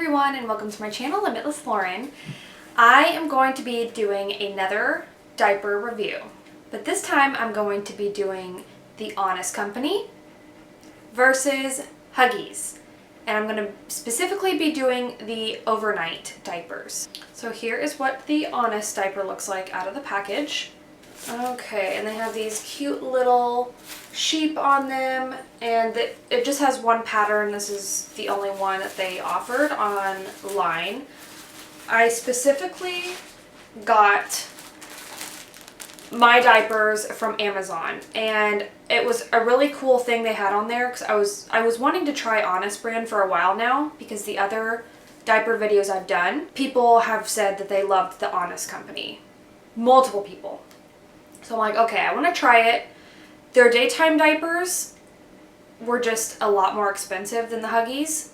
everyone and welcome to my channel, Limitless Lauren. I am going to be doing another diaper review, but this time I'm going to be doing the Honest Company versus Huggies. And I'm going to specifically be doing the overnight diapers. So here is what the Honest diaper looks like out of the package. Okay, and they have these cute little sheep on them, and it just has one pattern. This is the only one that they offered online. I specifically got my diapers from Amazon, and it was a really cool thing they had on there because I was wanting to try Honest brand for a while now, because the other diaper videos I've done, people have said that they loved the Honest Company. Multiple people. So I'm like, okay, I want to try it. Their daytime diapers were just a lot more expensive than the Huggies,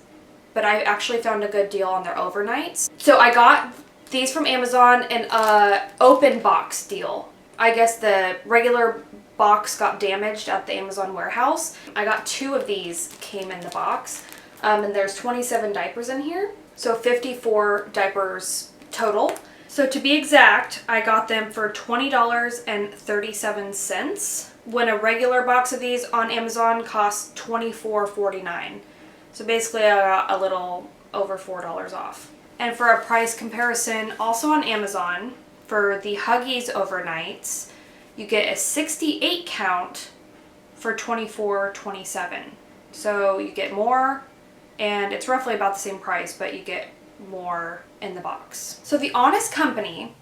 but I actually found a good deal on their overnights. So I got these from Amazon in a open box deal. I guess the regular box got damaged at the Amazon warehouse. I got 2 of these came in the box, and there's 27 diapers in here, so 54 diapers total. So to be exact, I got them for $20.37 when a regular box of these on Amazon costs $24.49. So basically I got a little over $4 off. And for a price comparison, also on Amazon, for the Huggies overnights, you get a 68 count for $24.27. So you get more, and it's roughly about the same price, but you get more in the box. So the Honest Company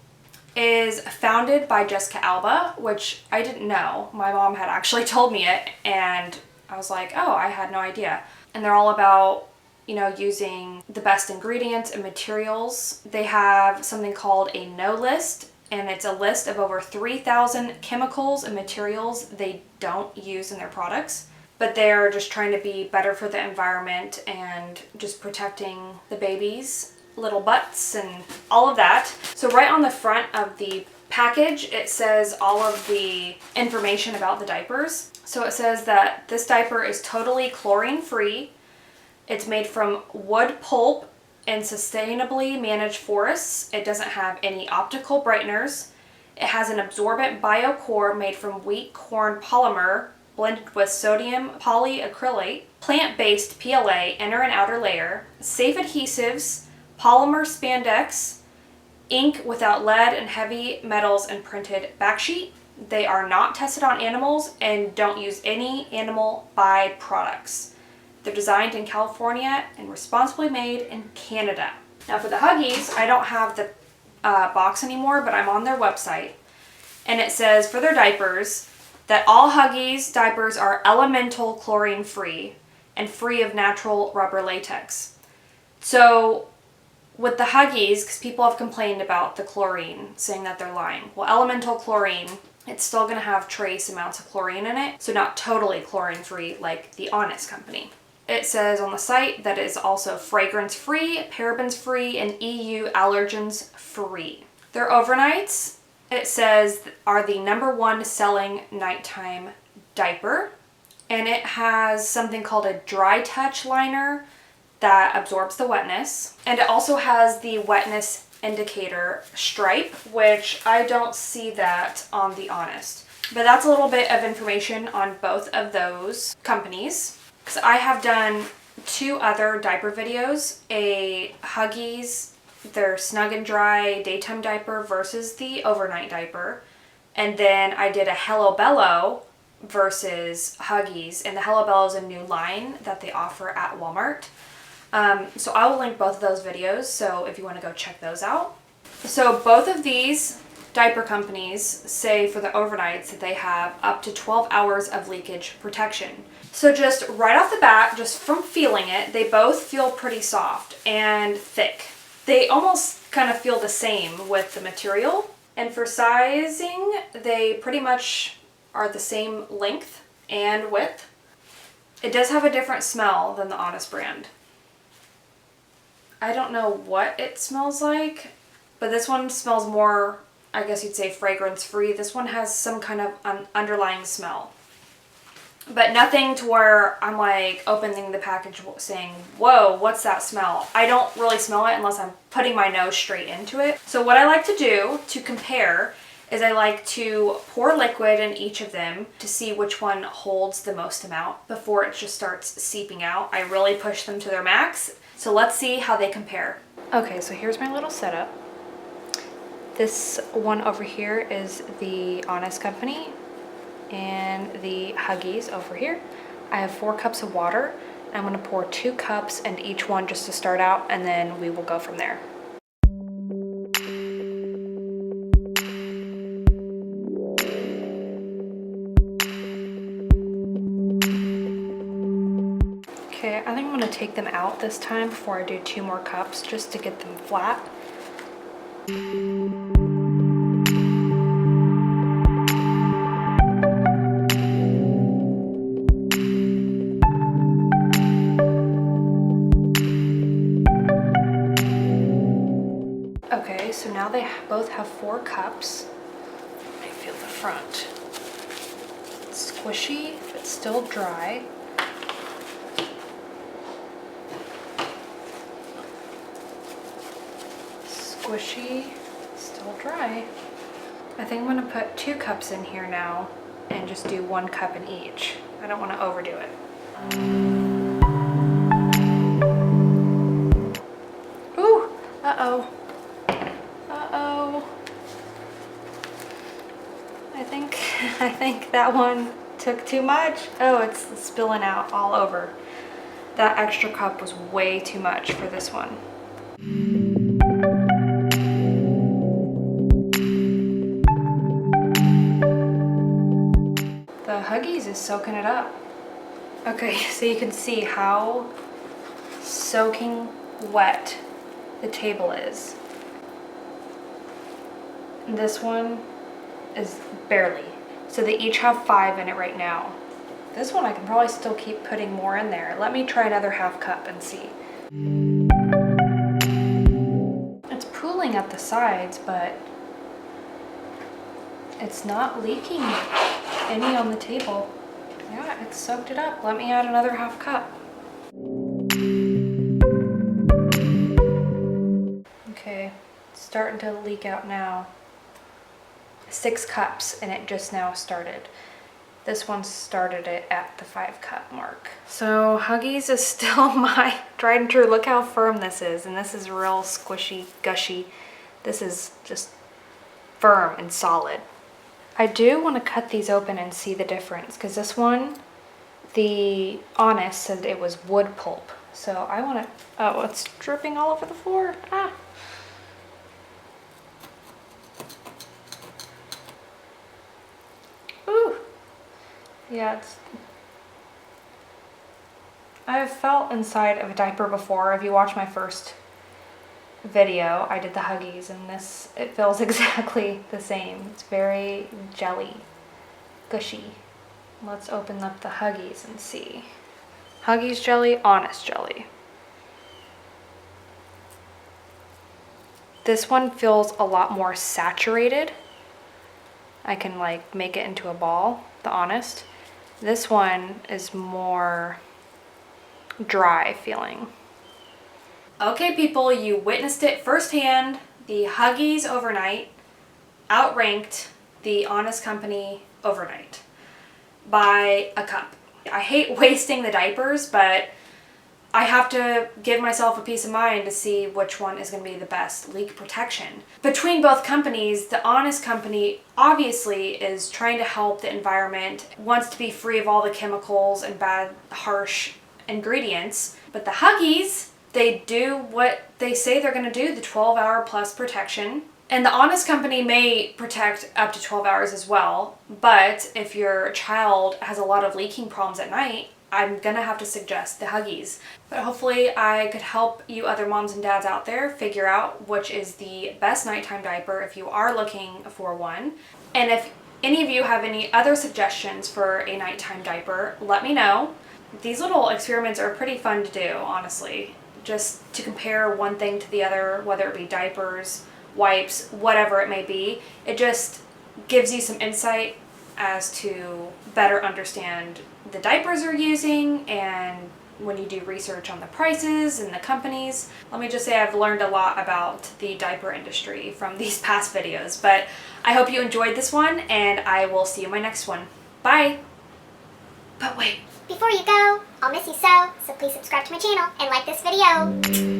is founded by Jessica Alba, which I didn't know. My mom had actually told me it, and I was like, oh, I had no idea. And they're all about, using the best ingredients and materials. They have something called a no list, and it's a list of over 3,000 chemicals and materials they don't use in their products, but they're just trying to be better for the environment and just protecting the babies' little butts and all of that. So right on the front of the package, it says all of the information about the diapers. So it says that this diaper is totally chlorine free. It's made from wood pulp and sustainably managed forests. It doesn't have any optical brighteners. It has an absorbent bio core made from wheat corn polymer blended with sodium polyacrylate, plant-based PLA inner and outer layer, safe adhesives, polymer spandex, ink without lead and heavy metals, and printed backsheet. They are not tested on animals and don't use any animal byproducts. They're designed in California and responsibly made in Canada. Now for the Huggies, I don't have the box anymore, but I'm on their website, and it says for their diapers that all Huggies diapers are elemental chlorine free and free of natural rubber latex. So with the Huggies, because people have complained about the chlorine, saying that they're lying. Well, elemental chlorine, it's still going to have trace amounts of chlorine in it, so not totally chlorine free like the Honest Company. It says on the site that it is also fragrance free, parabens free, and EU allergens free. Their overnights, it says, are the #1 selling nighttime diaper, and it has something called a dry touch liner that absorbs the wetness, and it also has the wetness indicator stripe, which I don't see that on the Honest. But that's a little bit of information on both of those companies, because I have done 2 other diaper videos, a Huggies, their Snug and Dry daytime diaper versus the overnight diaper, and then I did a Hello Bello versus Huggies, and the Hello Bello is a new line that they offer at Walmart. So I will link both of those videos, so if you want to go check those out. So both of these diaper companies say for the overnights that they have up to 12 hours of leakage protection. So just right off the bat, just from feeling it, they both feel pretty soft and thick. They almost kind of feel the same with the material. And for sizing, they pretty much are the same length and width. It does have a different smell than the Honest brand. I don't know what it smells like, but this one smells more, I guess you'd say, fragrance free. This one has some kind of underlying smell. But nothing to where I'm like opening the package saying, whoa, what's that smell? I don't really smell it unless I'm putting my nose straight into it. So what I like to do to compare is I like to pour liquid in each of them to see which one holds the most amount before it just starts seeping out. I really push them to their max. So let's see how they compare. Okay, so here's my little setup. This one over here is the Honest Company and the Huggies over here. I have 4 cups of water. I'm gonna pour 2 cups into each one just to start out, and then we will go from there. Okay, I think I'm gonna take them out this time before I do 2 more cups just to get them flat. Okay, so now they both have 4 cups. I feel the front. It's squishy, but still dry. Squishy, still dry. I think I'm gonna put 2 cups in here now and just do 1 cup in each. I don't want to overdo it. Ooh, uh-oh. Uh-oh. I think that one took too much. Oh, it's spilling out all over. That extra cup was way too much for this one. The Huggies is soaking it up. Okay, so you can see how soaking wet the table is. This one is barely. So they each have 5 in it right now. This one I can probably still keep putting more in there. Let me try another half cup and see. It's pooling at the sides, but it's not leaking any on the table. Yeah, it's soaked it up. Let me add another half cup. Okay, it's starting to leak out now. 6 cups and it just now started. This one started it at the 5 cup mark. So Huggies is still my tried and true. Look how firm this is, and this is real squishy, gushy. This is just firm and solid. I do want to cut these open and see the difference, because this one, the Honest said it was wood pulp. So I want to, oh, it's dripping all over the floor. Ah. Ooh. Yeah, I've felt inside of a diaper before. If you watch my first video, I did the Huggies, and this, it feels exactly the same. It's very jelly, gushy. Let's open up the Huggies and see. Huggies jelly, Honest jelly. This one feels a lot more saturated. I can like make it into a ball, the Honest. This one is more dry feeling. Okay, people, you witnessed it firsthand. The Huggies Overnight outranked the Honest Company Overnight by a cup. I hate wasting the diapers, but I have to give myself a peace of mind to see which one is going to be the best leak protection. Between both companies, the Honest Company obviously is trying to help the environment, wants to be free of all the chemicals and bad, harsh ingredients. But the Huggies, they do what they say they're going to do, the 12-hour plus protection. And the Honest Company may protect up to 12 hours as well, but if your child has a lot of leaking problems at night, I'm gonna have to suggest the Huggies. But hopefully I could help you other moms and dads out there figure out which is the best nighttime diaper if you are looking for one. And if any of you have any other suggestions for a nighttime diaper, let me know. These little experiments are pretty fun to do, honestly. Just to compare one thing to the other, whether it be diapers, wipes, whatever it may be. It just gives you some insight as to better understand the diapers you're using and when you do research on the prices and the companies. Let me just say I've learned a lot about the diaper industry from these past videos, but I hope you enjoyed this one and I will see you in my next one. Bye! But wait. Before you go, I'll miss you so please subscribe to my channel and like this video.